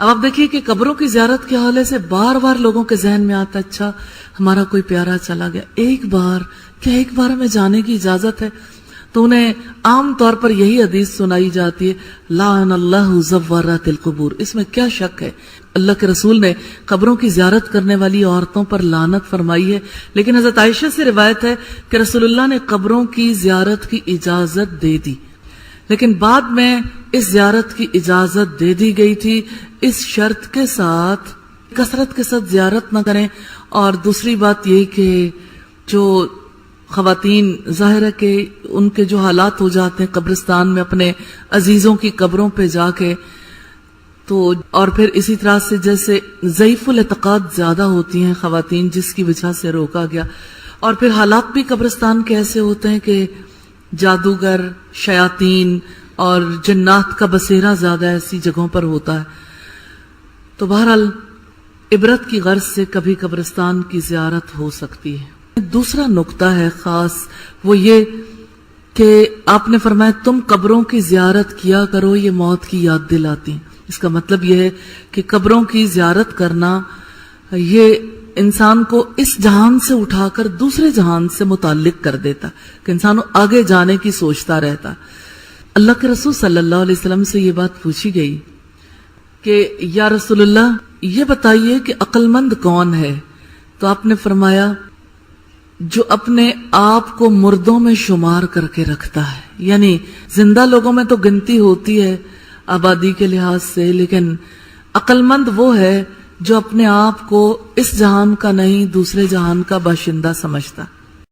اب آپ دیکھیے کہ قبروں کی زیارت کے حوالے سے بار بار لوگوں کے ذہن میں آتا ہے اچھا ہمارا کوئی پیارا چلا گیا، ایک بار ہمیں جانے کی اجازت ہے؟ تو انہیں عام طور پر یہی حدیث سنائی جاتی ہے، لعن اللہ زوارات القبور۔ اس میں کیا شک ہے؟ اللہ کے رسول نے قبروں کی زیارت کرنے والی عورتوں پر لعنت فرمائی ہے، لیکن حضرت عائشہ سے روایت ہے کہ رسول اللہ نے قبروں کی زیارت کی اجازت دے دی، لیکن بعد میں اس زیارت کی اجازت دے دی گئی تھی اس شرط کے ساتھ کثرت کے ساتھ زیارت نہ کریں، اور دوسری بات یہ کہ جو خواتین ظاہر ہے کہ ان کے جو حالات ہو جاتے ہیں قبرستان میں اپنے عزیزوں کی قبروں پہ جا کے، تو اور پھر اسی طرح سے جیسے ضعیف الاعتقاد زیادہ ہوتی ہیں خواتین جس کی وجہ سے روکا گیا، اور پھر حالات بھی قبرستان کے ایسے ہوتے ہیں کہ جادوگر، شیاطین اور جنات کا بسیرا زیادہ ایسی جگہوں پر ہوتا ہے۔ تو بہرحال عبرت کی غرض سے کبھی قبرستان کی زیارت ہو سکتی ہے۔ دوسرا نقطہ ہے خاص، وہ یہ کہ آپ نے فرمایا تم قبروں کی زیارت کیا کرو، یہ موت کی یاد دلاتی ہیں۔ اس کا مطلب یہ ہے کہ قبروں کی زیارت کرنا یہ انسان کو اس جہان سے اٹھا کر دوسرے جہان سے متعلق کر دیتا کہ انسان آگے جانے کی سوچتا رہتا۔ اللہ کے رسول صلی اللہ علیہ وسلم سے یہ بات پوچھی گئی کہ یا رسول اللہ یہ بتائیے کہ عقل مند کون ہے؟ تو آپ نے فرمایا جو اپنے آپ کو مردوں میں شمار کر کے رکھتا ہے، یعنی زندہ لوگوں میں تو گنتی ہوتی ہے آبادی کے لحاظ سے، لیکن عقل مند وہ ہے جو اپنے آپ کو اس جہان کا نہیں دوسرے جہان کا باشندہ سمجھتا۔